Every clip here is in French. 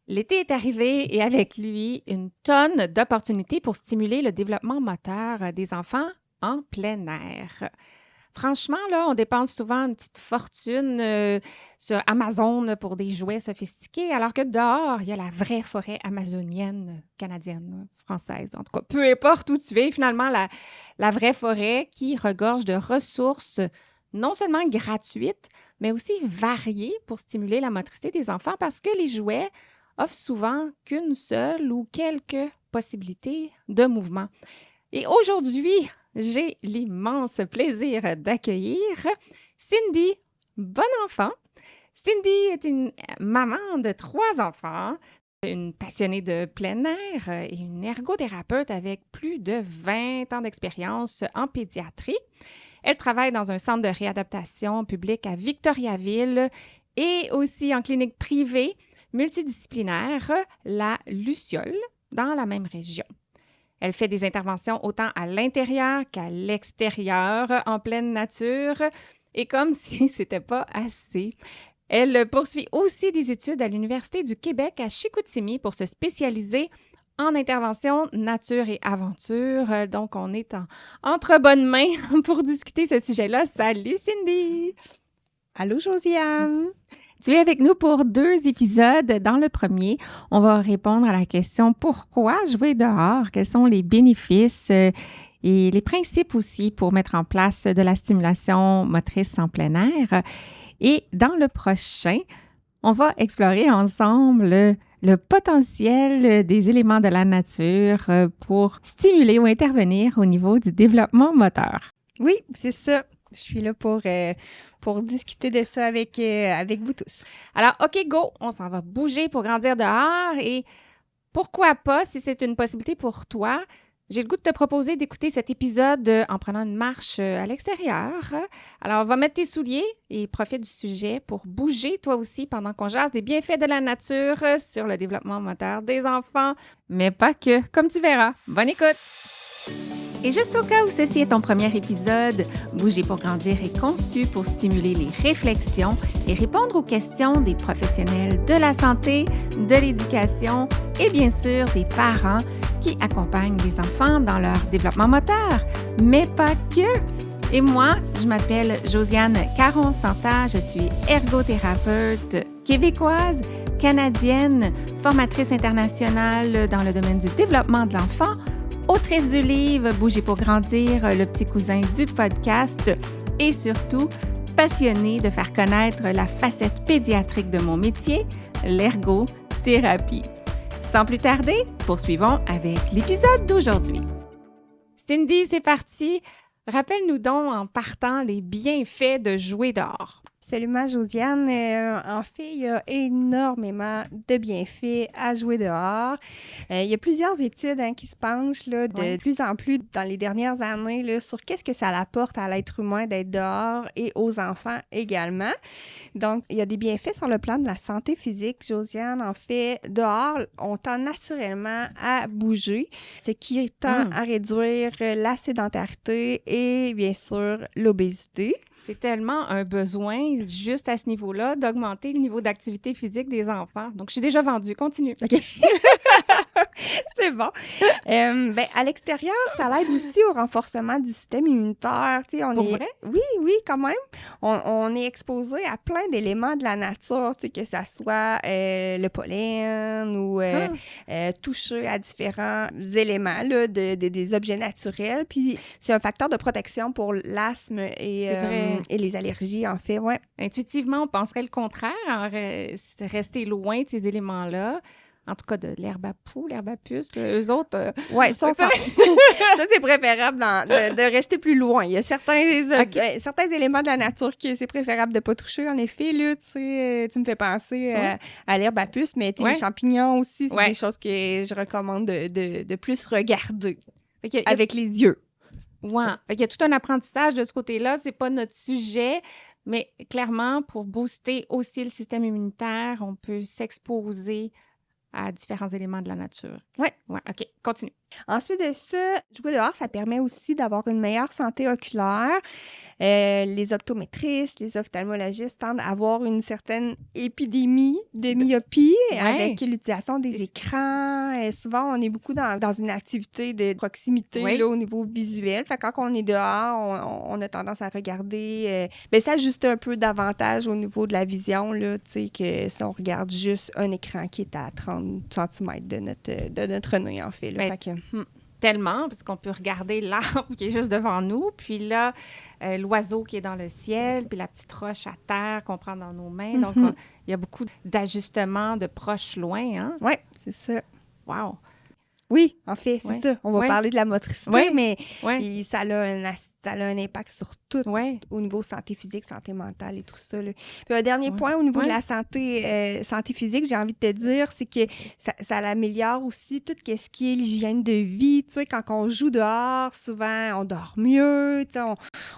L'été est arrivé et avec lui, une tonne d'opportunités pour stimuler le développement moteur des enfants en plein air. Franchement, là, on dépense souvent une petite fortune sur Amazon pour des jouets sophistiqués, alors que dehors, il y a la vraie forêt amazonienne, canadienne, française, en tout cas, peu importe où tu es, finalement, la vraie forêt qui regorge de ressources non seulement gratuites, mais aussi variées pour stimuler la motricité des enfants parce que les jouets offrent souvent qu'une seule ou quelques possibilités de mouvement. Et aujourd'hui, j'ai l'immense plaisir d'accueillir Cindy, bon enfant. Cindy est une maman de 3 enfants, une passionnée de plein air et une ergothérapeute avec plus de 20 ans d'expérience en pédiatrie. Elle travaille dans un centre de réadaptation public à Victoriaville et aussi en clinique privée multidisciplinaire, la Luciole, dans la même région. Elle fait des interventions autant à l'intérieur qu'à l'extérieur, en pleine nature. Et comme si ce n'était pas assez, elle poursuit aussi des études à l'Université du Québec à Chicoutimi pour se spécialiser en intervention nature et aventure. Donc, on est entre bonnes mains pour discuter ce sujet-là. Salut Cindy! Allô Josiane! Tu es avec nous pour 2 épisodes. Dans le premier, on va répondre à la question « Pourquoi jouer dehors? » Quels sont les bénéfices et les principes aussi pour mettre en place de la stimulation motrice en plein air. Et dans le prochain, on va explorer ensemble le potentiel des éléments de la nature pour stimuler ou intervenir au niveau du développement moteur. Oui, c'est ça. Je suis là pour discuter de ça avec vous tous. Alors, OK, go! On s'en va bouger pour grandir dehors et pourquoi pas, si c'est une possibilité pour toi, j'ai le goût de te proposer d'écouter cet épisode en prenant une marche à l'extérieur. Alors, va mettre tes souliers et profite du sujet pour bouger toi aussi pendant qu'on jase des bienfaits de la nature sur le développement moteur des enfants, mais pas que, comme tu verras. Bonne écoute! Et juste au cas où ceci est ton premier épisode, Bouger pour grandir est conçu pour stimuler les réflexions et répondre aux questions des professionnels de la santé, de l'éducation et bien sûr des parents qui accompagnent les enfants dans leur développement moteur, mais pas que. Et moi, je m'appelle Josiane Caron-Santa, je suis ergothérapeute québécoise, canadienne, formatrice internationale dans le domaine du développement de l'enfant, autrice du livre « Bouger pour grandir », le petit cousin du podcast et surtout passionnée de faire connaître la facette pédiatrique de mon métier, l'ergothérapie. Sans plus tarder, poursuivons avec l'épisode d'aujourd'hui. Cindy, c'est parti. Rappelle-nous donc en partant les bienfaits de jouer dehors. Absolument, Josiane. En fait, il y a énormément de bienfaits à jouer dehors. Il y a plusieurs études qui se penchent là, de plus en plus dans les dernières années là, sur qu'est-ce que ça apporte à l'être humain d'être dehors et aux enfants également. Donc, il y a des bienfaits sur le plan de la santé physique, Josiane. En fait, dehors, on tend naturellement à bouger, ce qui tend à réduire la sédentarité et bien sûr l'obésité. C'est tellement un besoin, juste à ce niveau-là, d'augmenter le niveau d'activité physique des enfants. Donc, je suis déjà vendue. Continue. OK. C'est bon. À l'extérieur, ça l'aide aussi au renforcement du système immunitaire. Pour vrai? Oui, quand même. On est exposé à plein d'éléments de la nature, que ça soit le pollen ou toucher à différents éléments là, des objets naturels. Puis, c'est un facteur de protection pour l'asthme et les allergies, en fait, ouais. Intuitivement, on penserait le contraire, rester loin de ces éléments-là. En tout cas, de l'herbe à poux, l'herbe à puce, eux autres... Oui, ça, c'est préférable de rester plus loin. Il y a certains éléments de la nature qui c'est préférable de ne pas toucher, en effet. Là, tu me fais penser à l'herbe à puce, mais les champignons aussi, c'est des choses que je recommande de plus regarder avec les yeux. Ouais. Il y a tout un apprentissage de ce côté-là. C'est pas notre sujet, mais clairement, pour booster aussi le système immunitaire, on peut s'exposer à différents éléments de la nature. Oui. Ouais, OK. Continue. Ensuite de ça, jouer dehors, ça permet aussi d'avoir une meilleure santé oculaire. Les optométristes, les ophtalmologistes tendent à avoir une certaine épidémie de myopie avec l'utilisation des écrans. Souvent, on est beaucoup dans une activité de proximité là, au niveau visuel. Fait que quand on est dehors, on a tendance à regarder, s'ajuster un peu davantage au niveau de la vision, là, tu sais, que si on regarde juste un écran qui est à 30 cm de notre nez, en fait. Là. Fait que, tellement, parce qu'on peut regarder l'arbre qui est juste devant nous, puis là, l'oiseau qui est dans le ciel, puis la petite roche à terre qu'on prend dans nos mains. Donc, il y a beaucoup d'ajustements de proche loin, hein? Oui, c'est ça. Wow! Oui, en fait, c'est ça. On va parler de la motricité, mais ça a un impact sur tout au niveau santé physique, santé mentale et tout ça. Là. Puis un dernier point au niveau de la santé physique, j'ai envie de te dire, c'est que ça améliore aussi tout ce qui est l'hygiène de vie. Tu sais, quand on joue dehors, souvent, on dort mieux, tu sais,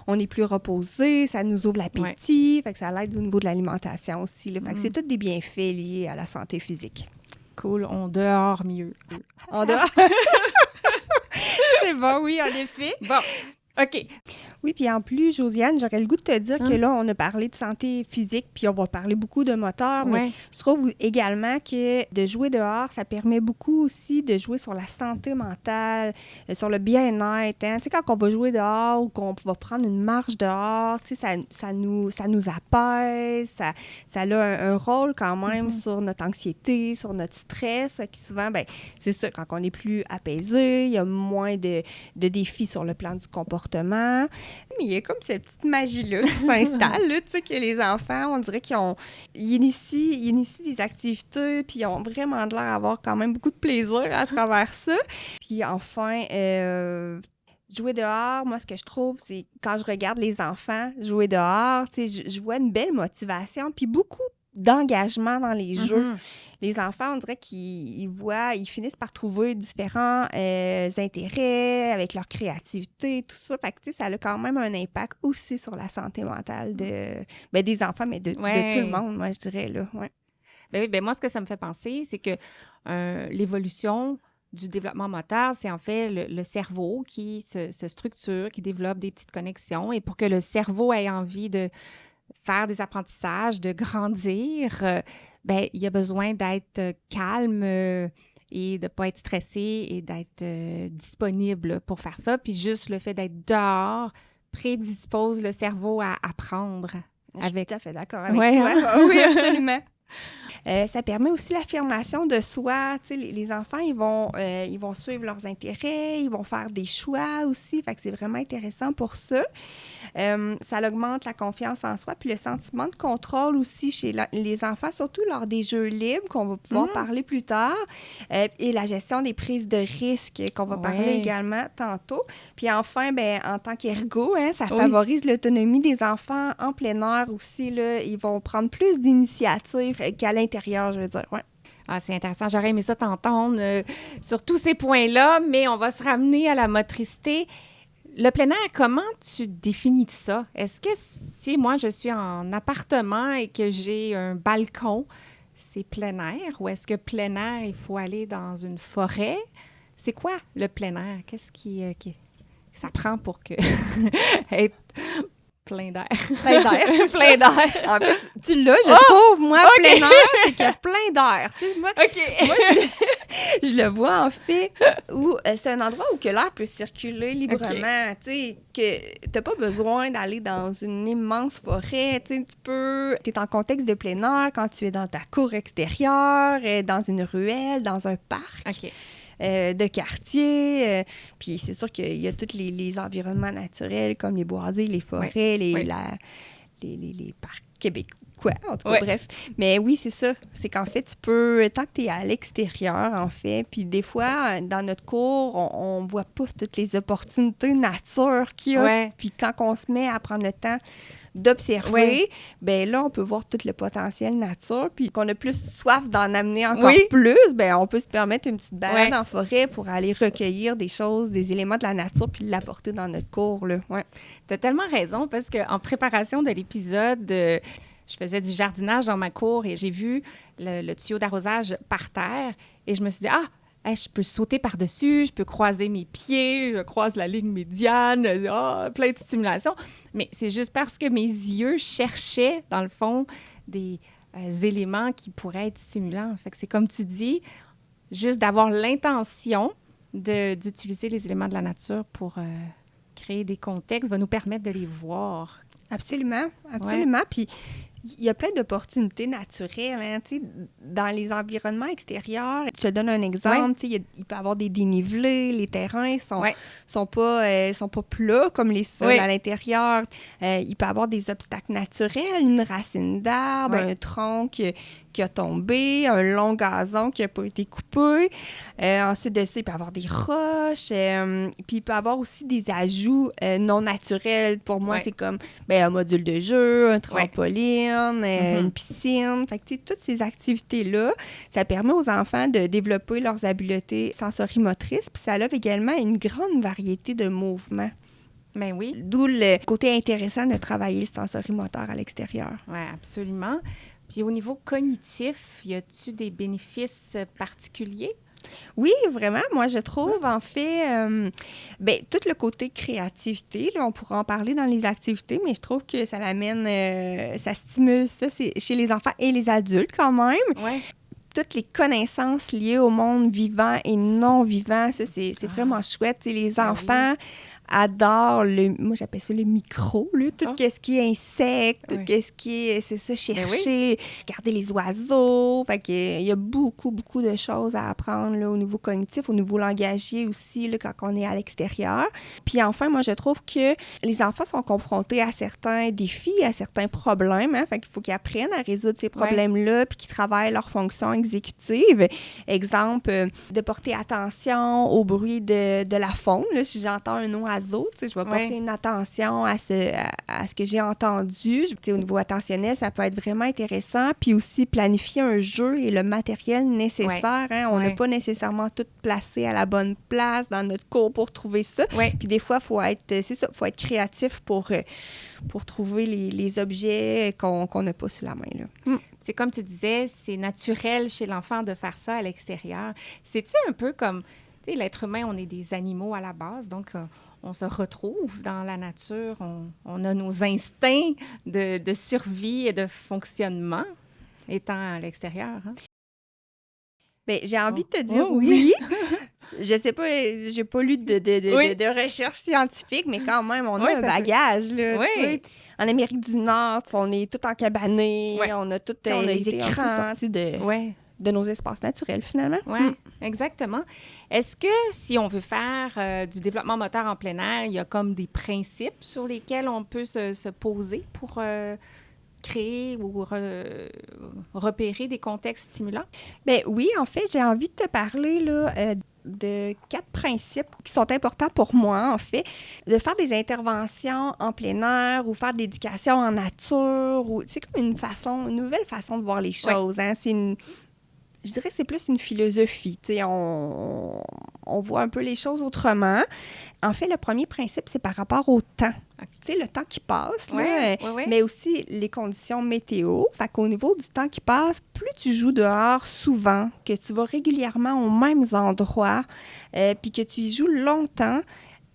on est plus reposé, ça nous ouvre l'appétit, fait que ça l'aide au niveau de l'alimentation aussi. Là. Fait que c'est tous des bienfaits liés à la santé physique. Cool, on dort mieux. On dort? C'est bon, oui, en effet. Bon, OK. Oui, puis en plus, Josiane, j'aurais le goût de te dire que là, on a parlé de santé physique, puis on va parler beaucoup de moteur, mais je trouve également que de jouer dehors, ça permet beaucoup aussi de jouer sur la santé mentale, sur le bien-être. Hein? Tu sais, quand on va jouer dehors ou qu'on va prendre une marche dehors, tu sais, ça nous apaise, ça a un rôle quand même sur notre anxiété, sur notre stress, qui souvent, c'est ça, quand on est plus apaisé, il y a moins de défis sur le plan du comportement. Mais il y a comme cette petite magie-là qui s'installe, là, tu sais, que les enfants, on dirait qu'ils initient des activités, puis ils ont vraiment de l'air d'avoir quand même beaucoup de plaisir à travers ça. Puis enfin, jouer dehors, moi, ce que je trouve, c'est quand je regarde les enfants jouer dehors, tu sais, je vois une belle motivation, puis beaucoup d'engagement dans les jeux. Les enfants, on dirait qu'ils finissent par trouver différents intérêts avec leur créativité, tout ça. Fait que, tu sais, ça a quand même un impact aussi sur la santé mentale des enfants, mais de tout le monde, moi, je dirais, là. Ouais. Moi, ce que ça me fait penser, c'est que l'évolution du développement moteur, c'est en fait le cerveau qui se structure, qui développe des petites connexions. Et pour que le cerveau ait envie de faire des apprentissages, de grandir, il y a besoin d'être calme et de ne pas être stressé et d'être disponible pour faire ça. Puis juste le fait d'être dehors prédispose le cerveau à apprendre. Je suis tout à fait d'accord avec toi. Oui, absolument. Ça permet aussi l'affirmation de soi. Tu sais, les enfants, ils vont suivre leurs intérêts, ils vont faire des choix aussi. Fait que c'est vraiment intéressant pour ça. Ça augmente la confiance en soi, puis le sentiment de contrôle aussi chez les enfants, surtout lors des jeux libres qu'on va pouvoir parler plus tard, et la gestion des prises de risques qu'on va parler également tantôt. Puis enfin, en tant qu'ergo, ça favorise l'autonomie des enfants en plein air aussi. Là, ils vont prendre plus d'initiatives qu'à l'intérieur, je veux dire. Ouais. Ah, c'est intéressant. J'aurais aimé ça t'entendre sur tous ces points-là, mais on va se ramener à la motricité. Le plein air, comment tu définis ça? Est-ce que si moi, je suis en appartement et que j'ai un balcon, c'est plein air? Ou est-ce que plein air, il faut aller dans une forêt? C'est quoi le plein air? Qu'est-ce qui ça prend pour que être plein d'air? Plein d'air. Plein d'air. En fait, tu l'as, je trouve. Moi, plein air, c'est qu'il y a plein d'air. Tu sais, moi, je le vois, en fait, où c'est un endroit où que l'air peut circuler librement. Tu sais, que t'as pas besoin d'aller dans une immense forêt. Tu sais, t'es en contexte de plein air quand tu es dans ta cour extérieure, dans une ruelle, dans un parc. OK. De quartier. Puis c'est sûr qu'il y a tous les environnements naturels comme les boisés, les forêts, les parcs québécois, en tout cas, bref. Mais oui, c'est ça. C'est qu'en fait, tu peux, tant que tu es à l'extérieur, en fait, puis des fois, dans notre cours, on voit pas toutes les opportunités nature qu'il y a. Ouais. Puis quand on se met à prendre le temps d'observer, là, on peut voir tout le potentiel nature, puis qu'on a plus soif d'en amener encore plus, on peut se permettre une petite balade en forêt pour aller recueillir des choses, des éléments de la nature, puis l'apporter dans notre cours, là. Ouais. T'as tellement raison, parce qu'en préparation de l'épisode, je faisais du jardinage dans ma cour et j'ai vu le tuyau d'arrosage par terre et je me suis dit, Hey, je peux sauter par-dessus, je peux croiser mes pieds, je croise la ligne médiane, plein de stimulation. Mais c'est juste parce que mes yeux cherchaient, dans le fond, des éléments qui pourraient être stimulants. Fait que c'est comme tu dis, juste d'avoir l'intention d'utiliser les éléments de la nature pour créer des contextes va nous permettre de les voir. Absolument, absolument. Ouais. Puis, il y a plein d'opportunités naturelles, hein, tu sais, dans les environnements extérieurs. Je te donne un exemple, tu sais, il peut y avoir des dénivelés, les terrains sont pas plats comme les sols à l'intérieur. Il peut y avoir des obstacles naturels, une racine d'arbre, un tronc qui a tombé, un long gazon qui n'a pas été coupé. Ensuite de ça, il peut y avoir des roches. Puis il peut y avoir aussi des ajouts non naturels. Pour moi, c'est comme un module de jeu, un trampoline, une piscine. Fait que, tu sais, toutes ces activités-là, ça permet aux enfants de développer leurs habiletés sensorimotrices. Puis ça a également une grande variété de mouvements. Ben oui. D'où le côté intéressant de travailler le sensorimoteur à l'extérieur. Oui, absolument. Puis au niveau cognitif, y a-t-il des bénéfices particuliers? Oui, vraiment. Moi, je trouve, en fait, tout le côté créativité, là, on pourra en parler dans les activités, mais je trouve que ça l'amène, ça stimule ça, c'est chez les enfants et les adultes quand même. Oui. Toutes les connaissances liées au monde vivant et non vivant, ça, c'est vraiment chouette. Et les enfants adorent moi j'appelle ça le micro, là, tout ce qui est insectes, tout ce qui est, c'est ça, chercher, regarder les oiseaux. Fait qu'il y a beaucoup, beaucoup de choses à apprendre là, au niveau cognitif, au niveau langagier aussi, là, quand on est à l'extérieur. Puis enfin, moi, je trouve que les enfants sont confrontés à certains défis, à certains problèmes. Hein, fait qu'il faut qu'ils apprennent à résoudre ces problèmes-là, puis qu'ils travaillent leur fonction exécutive. Exemple, de porter attention au bruit de la faune. Là, si j'entends un oiseau, je vais porter une attention à ce que j'ai entendu. Au niveau attentionnel, ça peut être vraiment intéressant. Puis aussi, planifier un jeu et le matériel nécessaire. Hein? On n'a pas nécessairement tout placé à la bonne place dans notre cours pour trouver ça. Puis des fois, il faut être créatif pour trouver les objets qu'on n'a pas sous la main. Là. C'est comme tu disais, c'est naturel chez l'enfant de faire ça à l'extérieur. C'est-tu un peu comme, tu sais, l'être humain, on est des animaux à la base, donc on se retrouve dans la nature, on a nos instincts de survie et de fonctionnement étant à l'extérieur. Hein? Bien, j'ai envie de te dire oui. Je sais pas, j'ai pas lu de recherche scientifique, mais quand même, on a un bagage. Là, tu sais. En Amérique du Nord, on est tout encabanés, on a tous les écrans de nos espaces naturels, finalement. Oui, exactement. Est-ce que si on veut faire du développement moteur en plein air, il y a comme des principes sur lesquels on peut se poser pour créer ou repérer des contextes stimulants? Bien oui, en fait, j'ai envie de te parler là, de 4 principes qui sont importants pour moi, en fait. De faire des interventions en plein air ou faire de l'éducation en nature. C'est comme une nouvelle façon de voir les choses. Hein? Je dirais que c'est plus une philosophie. On voit un peu les choses autrement. En fait, le premier principe, c'est par rapport au temps. Tu sais, le temps qui passe, là, mais aussi les conditions météo. Fait qu'au niveau du temps qui passe, plus tu joues dehors souvent, que tu vas régulièrement aux mêmes endroits, puis que tu y joues longtemps,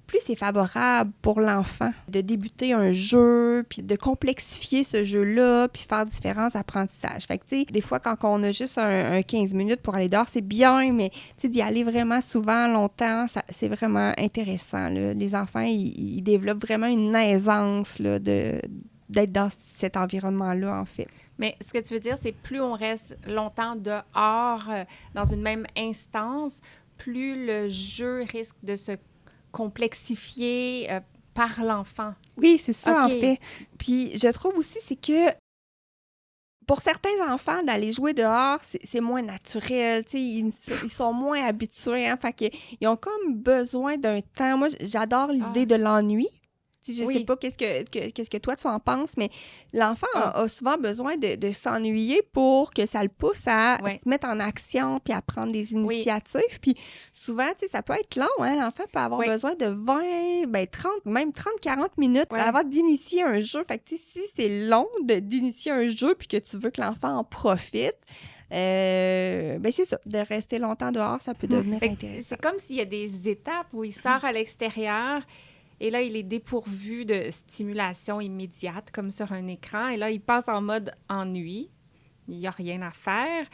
plus c'est favorable pour l'enfant de débuter un jeu, puis de complexifier ce jeu-là, puis faire différents apprentissages. Fait que, tu sais, des fois, quand on a juste un 15 minutes pour aller dehors, c'est bien, mais, tu sais, d'y aller vraiment souvent, longtemps, c'est vraiment intéressant, là. Les enfants, ils développent vraiment une aisance, là, d'être dans cet environnement-là, en fait. Mais ce que tu veux dire, c'est plus on reste longtemps dehors, dans une même instance, plus le jeu risque de se complexifié par l'enfant. Oui, c'est ça, en fait. Puis, je trouve aussi, c'est que pour certains enfants, d'aller jouer dehors, c'est moins naturel. Tu sais, ils sont moins habitués. Hein, fait qu'ils ont comme besoin d'un temps. Moi, j'adore l'idée de l'ennui. Je ne sais pas qu'est-ce que toi, tu en penses, mais l'enfant a souvent besoin de s'ennuyer pour que ça le pousse à se mettre en action puis à prendre des initiatives. Puis souvent, tu sais, ça peut être long. Hein? L'enfant peut avoir besoin de 20, 30, même 30, 40 minutes avant d'initier un jeu. Fait que, tu sais, si c'est long d'initier un jeu puis que tu veux que l'enfant en profite, Ben c'est ça, de rester longtemps dehors, ça peut devenir Fait que intéressant. c'est comme s'il y a des étapes où il sort à l'extérieur et là, il est dépourvu de stimulation immédiate, comme sur un écran. Et là, il passe en mode ennui. Il n'y a rien à faire.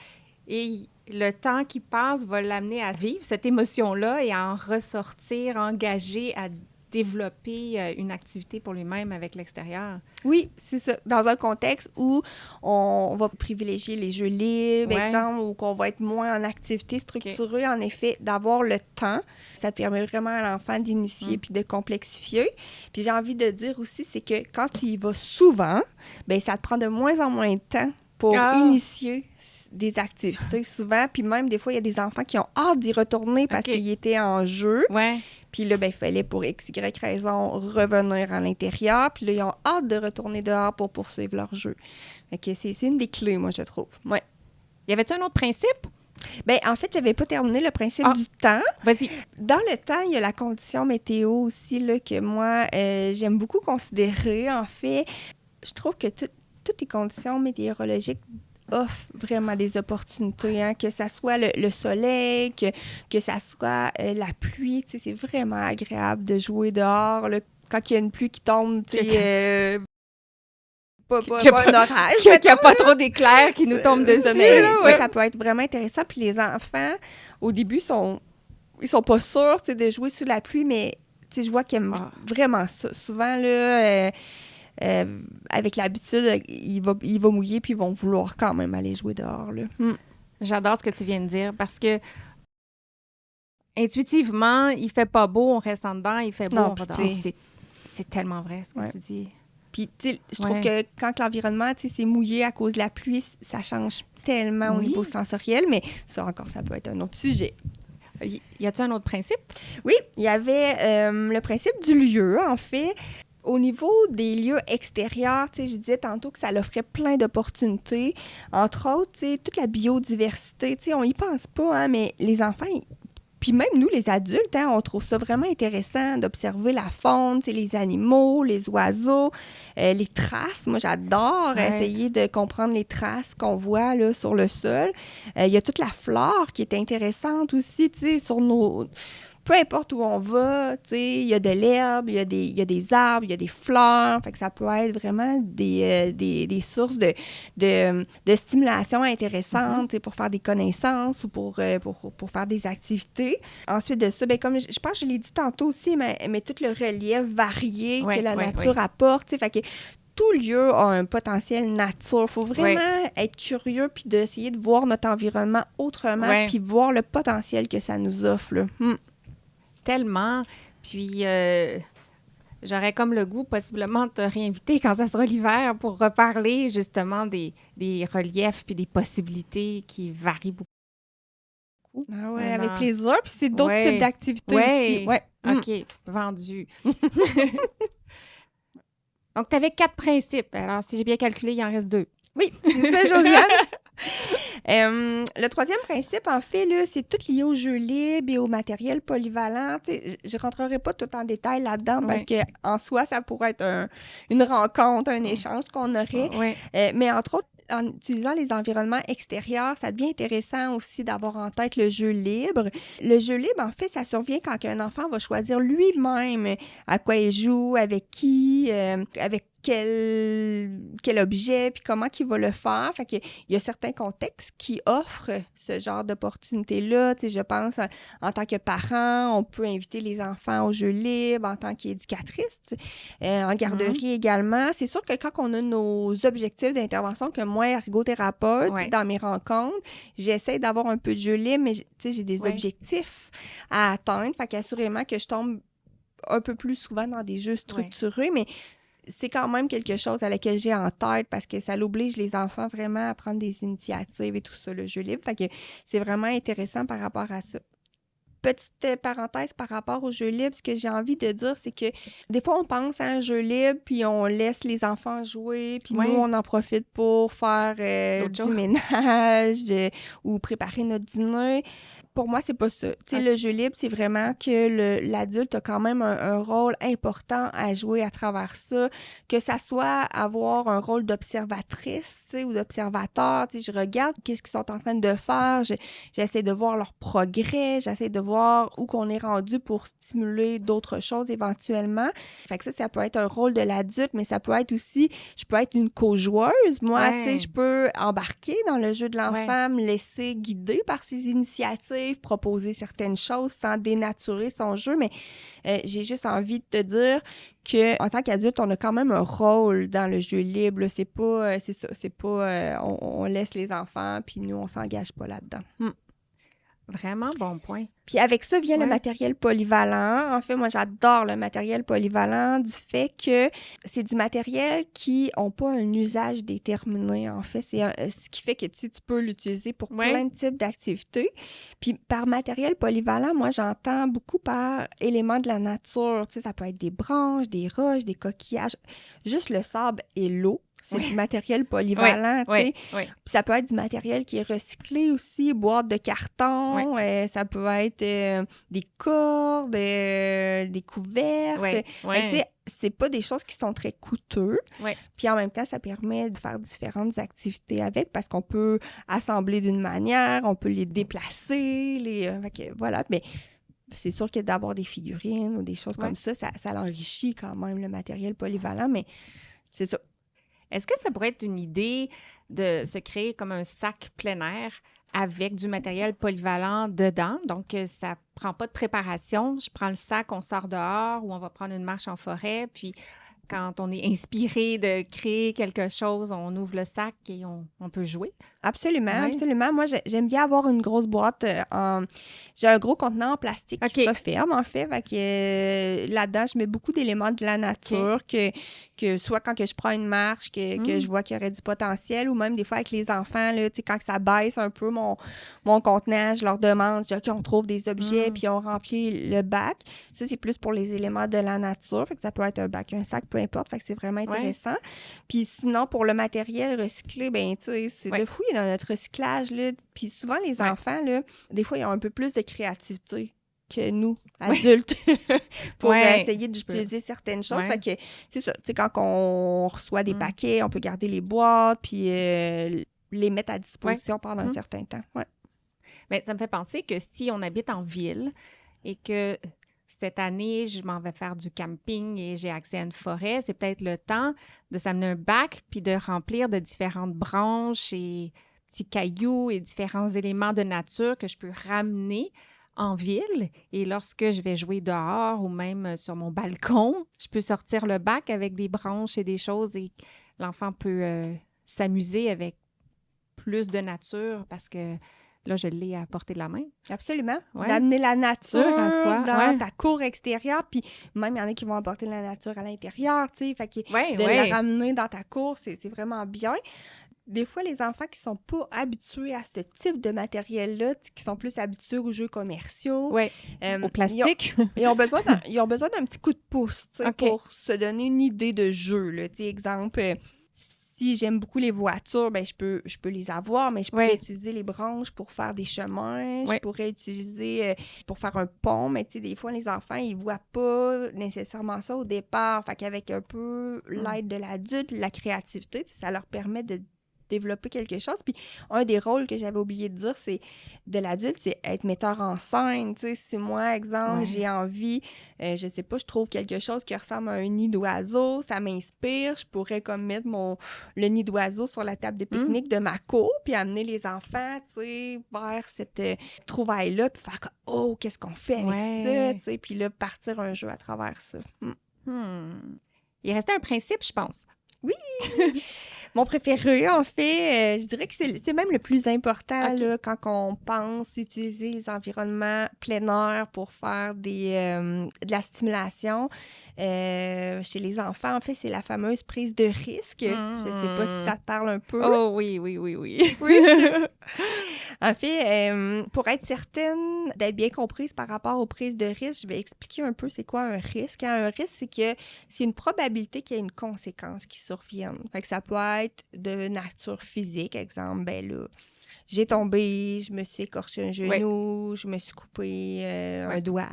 Et le temps qui passe va l'amener à vivre cette émotion-là et à en ressortir engagé à développer une activité pour lui-même avec l'extérieur. Oui, c'est ça. Dans un contexte où on va privilégier les jeux libres, Ouais. exemple, ou qu'on va être moins en activité structurée, en effet, d'avoir le temps. Ça permet vraiment à l'enfant d'initier puis de complexifier. Puis j'ai envie de dire aussi, c'est que quand tu y vas souvent, ben ça te prend de moins en moins de temps pour initier des activités souvent. Puis même, des fois, il y a des enfants qui ont hâte d'y retourner parce qu'ils étaient en jeu. Ouais. Puis là, ben, il fallait pour X, Y raison revenir à l'intérieur. Puis là, ils ont hâte de retourner dehors pour poursuivre leur jeu. Fait que c'est une des clés, moi, je trouve. Ouais. Y avait-tu un autre principe? Bien, en fait, j'avais pas terminé le principe du temps. Vas-y. Dans le temps, il y a la condition météo aussi, là, que moi, j'aime beaucoup considérer. En fait, je trouve que toutes les conditions météorologiques offre vraiment des opportunités, hein, que ça soit le soleil, que ça soit la pluie, tu sais, c'est vraiment agréable de jouer dehors, là, quand il y a une pluie qui tombe, tu sais, pas un orage. Qu'il n'y a pas trop d'éclairs qui nous tombent dessus. Ça peut être vraiment intéressant, puis les enfants, au début, ils sont pas sûrs, tu sais, de jouer sous la pluie, mais, tu sais, je vois qu'ils aiment vraiment ça. Souvent, là... avec l'habitude, il va mouiller puis ils vont vouloir quand même aller jouer dehors. Là. J'adore ce que tu viens de dire parce que intuitivement, il fait pas beau, on reste en dedans, il fait beau, on va dehors. C'est tellement vrai ce que tu dis. Puis, je trouve que quand l'environnement, c'est mouillé à cause de la pluie, ça change tellement au niveau sensoriel, mais ça encore, ça peut être un autre sujet. Y a-t-il un autre principe? Oui, il y avait le principe du lieu, en fait. Au niveau des lieux extérieurs, tu sais, je disais tantôt que ça offrait plein d'opportunités. Entre autres, tu sais, toute la biodiversité, tu sais, on y pense pas, hein, mais les enfants, puis même nous, les adultes, hein, on trouve ça vraiment intéressant d'observer la faune, tu sais, les animaux, les oiseaux, les traces. Moi, j'adore essayer de comprendre les traces qu'on voit là, sur le sol. Il y a toute la flore qui est intéressante aussi, tu sais, sur nos... Peu importe où on va, tu sais, il y a de l'herbe, il y a des arbres, il y a des fleurs. Fait que ça peut être vraiment des sources de stimulation intéressantes pour faire des connaissances ou pour faire des activités. Ensuite de ça, bien, comme je pense que je l'ai dit tantôt aussi, mais tout le relief varié que la nature apporte, tu sais, fait que tout lieu a un potentiel nature. Il faut vraiment être curieux puis d'essayer de voir notre environnement autrement puis voir le potentiel que ça nous offre, là. Tellement. Puis, j'aurais comme le goût possiblement de te réinviter quand ça sera l'hiver pour reparler justement des reliefs puis des possibilités qui varient beaucoup. Ah ouais, avec plaisir. Puis c'est d'autres types d'activités aussi. Ouais. OK, vendu. Donc, tu avais 4 principes. Alors, si j'ai bien calculé, il en reste 2. Oui, c'est ça, Josiane. Le troisième principe, en fait, là, c'est tout lié aux jeux libres et au matériel polyvalent. T'sais, je ne rentrerai pas tout en détail là-dedans parce qu'en soi, ça pourrait être une rencontre, un échange qu'on aurait. Mais entre autres, en utilisant les environnements extérieurs, ça devient intéressant aussi d'avoir en tête le jeu libre. Le jeu libre, en fait, ça survient quand un enfant va choisir lui-même à quoi il joue, avec qui, avec quel objet, puis comment qu'il va le faire. Fait qu'il y a certains contextes qui offrent ce genre d'opportunité-là. Tu sais, je pense, en tant que parent, on peut inviter les enfants au jeu libre, en tant qu'éducatrice, en garderie également. C'est sûr que quand on a nos objectifs d'intervention, que moi, ergothérapeute, dans mes rencontres, j'essaie d'avoir un peu de jeu libre, mais tu sais, j'ai des objectifs à atteindre. Fait qu'assurément que je tombe un peu plus souvent dans des jeux structurés, mais c'est quand même quelque chose à laquelle j'ai en tête parce que ça l'oblige les enfants vraiment à prendre des initiatives et tout ça, le jeu libre. Fait que c'est vraiment intéressant par rapport à ça. Petite parenthèse par rapport au jeu libre, ce que j'ai envie de dire, c'est que des fois, on pense à un jeu libre, puis on laisse les enfants jouer, puis nous, on en profite pour faire du ménage ou préparer notre dîner. Pour moi, c'est pas ça. Tu sais, le jeu libre, c'est vraiment que l'adulte a quand même un rôle important à jouer à travers ça, que ça soit avoir un rôle d'observatrice, tu sais, ou d'observateur. Tu sais, je regarde qu'est-ce qu'ils sont en train de faire. J'essaie de voir leur progrès. J'essaie de voir où qu'on est rendu pour stimuler d'autres choses éventuellement. Fait que ça peut être un rôle de l'adulte, mais ça peut être aussi, je peux être une co-joueuse. Moi, tu sais, je peux embarquer dans le jeu de l'enfant, me laisser guider par ses initiatives, proposer certaines choses sans dénaturer son jeu, mais j'ai juste envie de te dire que en tant qu'adulte, on a quand même un rôle dans le jeu libre. Là. C'est pas, c'est ça, c'est pas, on laisse les enfants, puis nous, on s'engage pas là-dedans. Vraiment bon point. Puis avec ça vient le matériel polyvalent. En fait, moi, j'adore le matériel polyvalent du fait que c'est du matériel qui n'a pas un usage déterminé. En fait, c'est ce qui fait que tu peux l'utiliser pour plein de types d'activités. Puis par matériel polyvalent, moi, j'entends beaucoup par éléments de la nature. Tu sais, ça peut être des branches, des roches, des coquillages, juste le sable et l'eau. C'est du matériel polyvalent, tu sais. Puis ça peut être du matériel qui est recyclé aussi, boîte de carton, ça peut être des cordes, des couvertes. Tu sais, c'est pas des choses qui sont très coûteuses. Puis en même temps, ça permet de faire différentes activités avec parce qu'on peut assembler d'une manière, on peut les déplacer, voilà. Mais c'est sûr que d'avoir des figurines ou des choses comme ça l'enrichit quand même le matériel polyvalent, mais c'est ça. Est-ce que ça pourrait être une idée de se créer comme un sac plein air avec du matériel polyvalent dedans? Donc, ça ne prend pas de préparation. Je prends le sac, on sort dehors ou on va prendre une marche en forêt. Puis, quand on est inspiré de créer quelque chose, on ouvre le sac et on peut jouer. Absolument, absolument. Moi, j'aime bien avoir une grosse boîte J'ai un gros contenant en plastique qui se referme, en fait. Fait que là-dedans, je mets beaucoup d'éléments de la nature que soit quand que je prends une marche, que je vois qu'il y aurait du potentiel, ou même des fois avec les enfants, là, quand ça baisse un peu mon contenant, je leur demande, je dis, OK, on trouve des objets, puis on remplit le bac. Ça, c'est plus pour les éléments de la nature. Fait que ça peut être un bac, un sac, peu importe. Fait que c'est vraiment intéressant. Puis sinon, pour le matériel recyclé, ben tu sais, c'est de fouiller dans notre recyclage, là. Puis souvent, les enfants, là, des fois, ils ont un peu plus de créativité que nous, adultes, pour essayer d'utiliser certaines choses. Fait que, c'est ça, tu sais, quand on reçoit des paquets, on peut garder les boîtes, puis les mettre à disposition pendant un certain temps. Bien, ça me fait penser que si on habite en ville et que cette année, je m'en vais faire du camping et j'ai accès à une forêt, c'est peut-être le temps de s'amener un bac puis de remplir de différentes branches et petits cailloux et différents éléments de nature que je peux ramener en ville. Et lorsque je vais jouer dehors ou même sur mon balcon, je peux sortir le bac avec des branches et des choses et l'enfant peut s'amuser avec plus de nature parce que là, je l'ai à portée de la main. Absolument. D'amener la nature dans ta cour extérieure. Puis même, il y en a qui vont apporter la nature à l'intérieur, tu sais. Fait que de la ramener dans ta cour, c'est vraiment bien. Des fois, les enfants qui sont pas habitués à ce type de matériel-là, qui sont plus habitués aux jeux commerciaux, au plastique, ils ont besoin d'un petit coup de pouce, pour se donner une idée de jeu, là. Tu sais, exemple, si j'aime beaucoup les voitures, ben je peux les avoir, mais je pourrais utiliser les branches pour faire des chemins, je pourrais utiliser pour faire un pont, mais tu sais, des fois, les enfants, ils voient pas nécessairement ça au départ. Fait qu'avec un peu l'aide de l'adulte, la créativité, ça leur permet de développer quelque chose. Puis un des rôles que j'avais oublié de dire, c'est de l'adulte, c'est être metteur en scène. Tu sais, si moi, exemple, j'ai envie, je sais pas, je trouve quelque chose qui ressemble à un nid d'oiseau, ça m'inspire, je pourrais comme mettre le nid d'oiseau sur la table de pique-nique de ma cour, puis amener les enfants, tu sais, vers cette trouvaille-là, puis faire comme, oh, qu'est-ce qu'on fait avec ça, tu sais, puis là, partir un jeu à travers ça. Il restait un principe, je pense. Oui! Mon préféré, en fait, je dirais que c'est même le plus important là, quand on pense utiliser les environnements plein air pour faire de la stimulation. Chez les enfants, en fait, c'est la fameuse prise de risque. Je sais pas si ça te parle un peu. Oh oui. Oui? En fait, pour être certaine d'être bien comprise par rapport aux prises de risque, je vais expliquer un peu c'est quoi un risque. Un risque, c'est une probabilité qu'il y ait une conséquence qui survienne. Fait que ça peut être de nature physique, exemple, ben là, j'ai tombé, je me suis écorché un genou, je me suis coupé un doigt.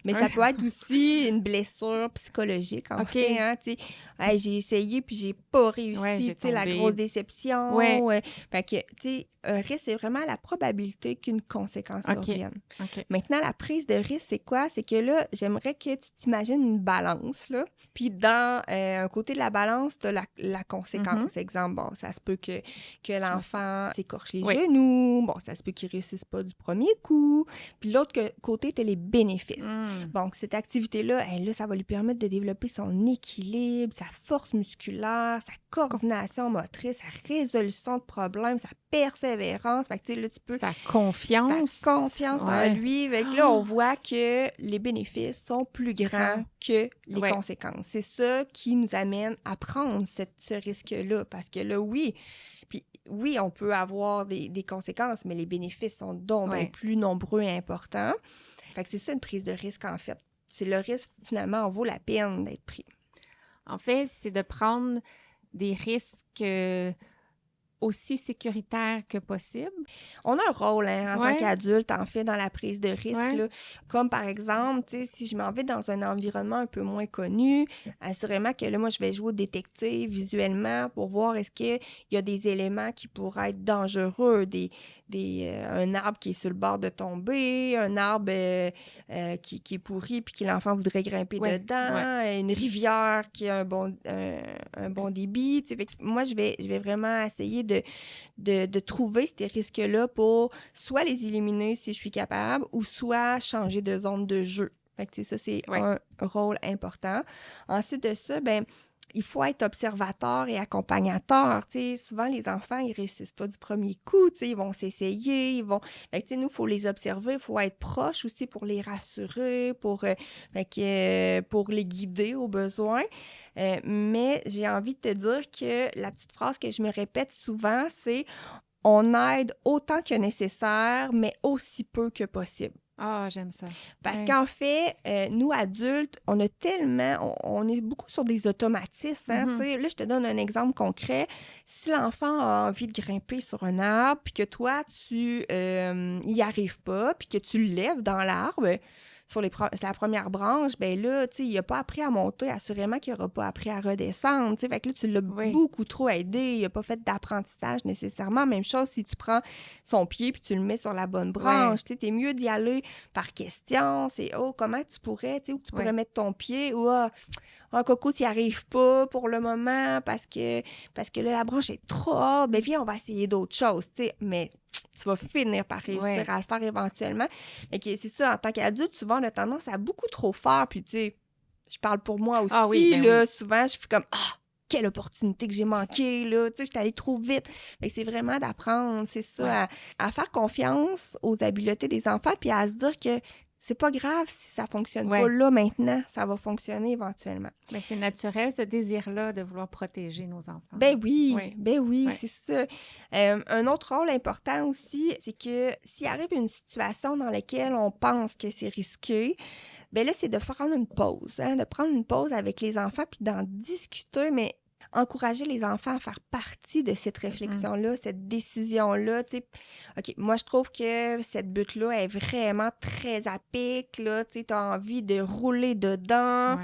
Mais ça peut être aussi une blessure psychologique, en fait. Hein, tu sais. J'ai essayé, puis j'ai pas réussi. Tu sais, la grosse déception. Fait que, tu sais, un risque, c'est vraiment la probabilité qu'une conséquence survienne. Maintenant, la prise de risque, c'est quoi? C'est que là, j'aimerais que tu t'imagines une balance, là. Puis dans un côté de la balance, tu as la conséquence. Exemple, bon, ça se peut que l'enfant s'écorche les genoux. Bon, ça se peut qu'il réussisse pas du premier coup. Puis l'autre côté, tu as les bénéfices. Donc, cette activité-là, là, ça va lui permettre de développer son équilibre, sa force musculaire, sa coordination motrice, sa résolution de problèmes, sa persévérance. Fait que, tu sais, là, tu peux... Sa confiance. En lui. Fait que là, on voit que les bénéfices sont plus grands que les conséquences. C'est ça qui nous amène à prendre ce risque-là. Parce que là, oui, on peut avoir des conséquences, mais les bénéfices sont donc bien plus nombreux et importants. Fait que c'est ça une prise de risque, en fait. C'est le risque, finalement, en vaut la peine d'être pris. En fait, c'est de prendre des risques aussi sécuritaires que possible. On a un rôle en tant qu'adulte, en fait, dans la prise de risque. Là. Comme par exemple, si je m'en vais dans un environnement un peu moins connu, assurément que là, moi, je vais jouer au détective visuellement pour voir est-ce qu'il y a des éléments qui pourraient être dangereux, un arbre qui est sur le bord de tomber, un arbre qui est pourri puis que l'enfant voudrait grimper dedans, une rivière qui a un bon débit. Fait que moi, je vais vraiment essayer de trouver ces risques-là pour soit les éliminer si je suis capable ou soit changer de zone de jeu. Fait que, ça, c'est un rôle important. Ensuite de ça, il faut être observateur et accompagnateur. Souvent, les enfants, ils réussissent pas du premier coup. Ils vont s'essayer. Fait que, nous, il faut les observer. Il faut être proche aussi pour les rassurer, pour les guider au besoin. Mais j'ai envie de te dire que la petite phrase que je me répète souvent, c'est « On aide autant que nécessaire, mais aussi peu que possible ». Ah, j'aime ça. Parce qu'en fait, nous, adultes, on est beaucoup sur des automatismes. Hein, Là, je te donne un exemple concret. Si l'enfant a envie de grimper sur un arbre, puis que toi, tu y arrives pas, puis que tu le lèves dans l'arbre, sur la première branche, là, il n'a pas appris à monter, assurément qu'il n'aura pas appris à redescendre. Fait que là, tu l'as beaucoup trop aidé, il n'a pas fait d'apprentissage nécessairement. Même chose si tu prends son pied puis tu le mets sur la bonne branche. Tu es mieux d'y aller par question. C'est comment tu pourrais, où tu pourrais mettre ton pied, ou Coco, tu n'y arrives pas pour le moment parce que là, la branche est trop haute. Viens, on va essayer d'autres choses. Mais tu vas finir par réussir à le faire éventuellement. C'est ça, en tant qu'adulte, souvent, on a tendance à beaucoup trop faire. Puis, je parle pour moi aussi. Souvent, je suis comme quelle opportunité que j'ai manquée, là. Je suis allée trop vite. C'est vraiment d'apprendre, c'est ça, à faire confiance aux habiletés des enfants, puis à se dire que c'est pas grave si ça fonctionne pas là maintenant, ça va fonctionner éventuellement. C'est naturel, ce désir-là de vouloir protéger nos enfants. Oui, c'est ça. Un autre rôle important aussi, c'est que s'il arrive une situation dans laquelle on pense que c'est risqué, là, c'est de prendre une pause, de prendre une pause avec les enfants puis d'en discuter, mais encourager les enfants à faire partie de cette réflexion-là, cette décision-là. OK, moi, je trouve que cette butte-là est vraiment très à pic, là. Tu as envie de rouler dedans.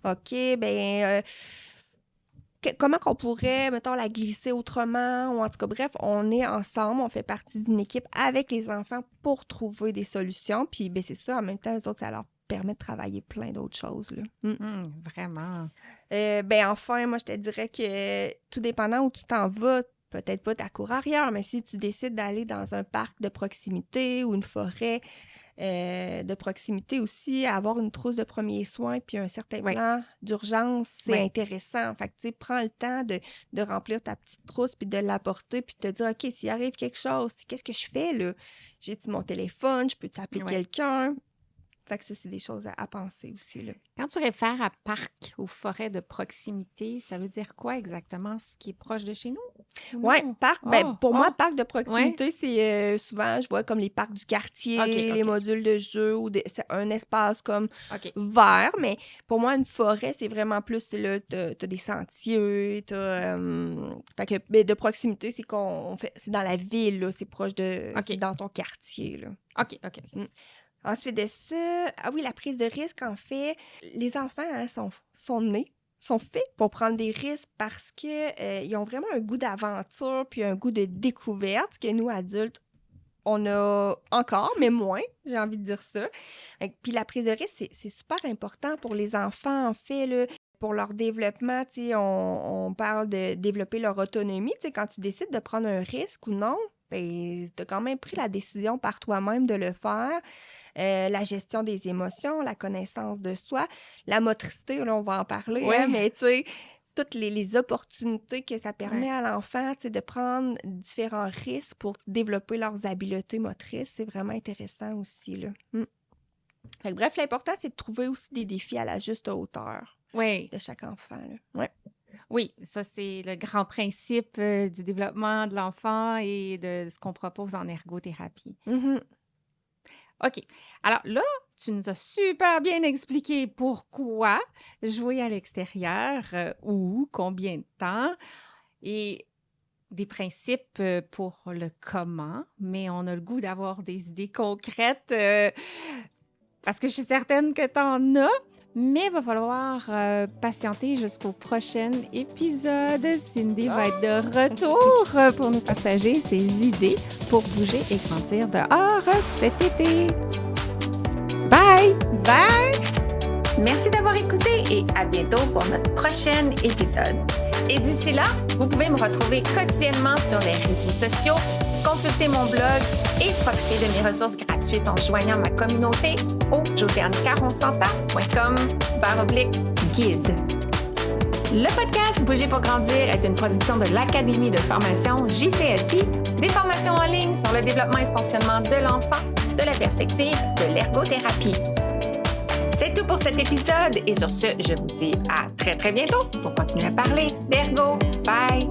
OK, comment qu'on pourrait, mettons, la glisser autrement? Ou en tout cas, bref, on est ensemble, on fait partie d'une équipe avec les enfants pour trouver des solutions. Puis, c'est ça, en même temps, eux autres, ça leur permet de travailler plein d'autres choses, là. Vraiment. Enfin, moi, je te dirais que tout dépendant où tu t'en vas, peut-être pas ta cour arrière, mais si tu décides d'aller dans un parc de proximité ou une forêt de proximité aussi, avoir une trousse de premiers soins puis un certain plan d'urgence, c'est intéressant. Fait que, tu sais, prends le temps de remplir ta petite trousse puis de l'apporter puis de te dire, OK, s'il arrive quelque chose, qu'est-ce que je fais, là? J'ai-tu mon téléphone? Je peux t'appeler quelqu'un? Fait que ça, c'est des choses à penser aussi, là. Quand tu réfères à parc ou forêt de proximité, ça veut dire quoi exactement? Ce qui est proche de chez nous? Oui, Non. parc. Pour moi, parc de proximité, Ouais. c'est souvent, je vois comme les parcs du quartier, OK, les OK. modules de jeu ou c'est un espace comme OK. vert. Mais pour moi, une forêt, c'est vraiment plus, c'est là, t'as des sentiers, fait que, de proximité, c'est c'est dans la ville, là, c'est proche de, OK. c'est dans ton quartier, là. OK, OK, OK. Ensuite de ça, ah oui, la prise de risque, en fait, les enfants hein, sont nés, sont faits pour prendre des risques parce que ils ont vraiment un goût d'aventure puis un goût de découverte que nous, adultes, on a encore, mais moins, j'ai envie de dire ça. Puis la prise de risque, c'est super important pour les enfants, en fait, là, pour leur développement. Tu sais, on parle de développer leur autonomie. Tu sais, quand tu décides de prendre un risque ou non, ben, tu as quand même pris la décision par toi-même de le faire. La gestion des émotions, la connaissance de soi, la motricité, là, on va en parler, Ouais. hein, mais tu sais, toutes les opportunités que ça permet Ouais. à l'enfant, tu sais, de prendre différents risques pour développer leurs habiletés motrices, c'est vraiment intéressant aussi, là. Fait que bref, l'important, c'est de trouver aussi des défis à la juste hauteur Oui. de chaque enfant, là. Ouais. Oui, ça, c'est le grand principe du développement de l'enfant et de ce qu'on propose en ergothérapie. Mhm. OK. Alors là, tu nous as super bien expliqué pourquoi jouer à l'extérieur, où, combien de temps, et des principes pour le comment, mais on a le goût d'avoir des idées concrètes parce que je suis certaine que tu en as, mais il va falloir patienter jusqu'au prochain épisode. Cindy va être de retour pour nous partager ses idées pour bouger et grandir dehors cet été. Bye! Bye! Merci d'avoir écouté et à bientôt pour notre prochain épisode. Et d'ici là, vous pouvez me retrouver quotidiennement sur les réseaux sociaux, consulter mon blog et profiter de mes ressources gratuites en joignant ma communauté au josiannecaronsanta.com/guide. Le podcast Bouger pour grandir est une production de l'Académie de formation JCSI, des formations en ligne sur le développement et fonctionnement de l'enfant de la perspective de l'ergothérapie. C'est tout pour cet épisode et sur ce, je vous dis à très très bientôt pour continuer à parler d'ergo. Bye!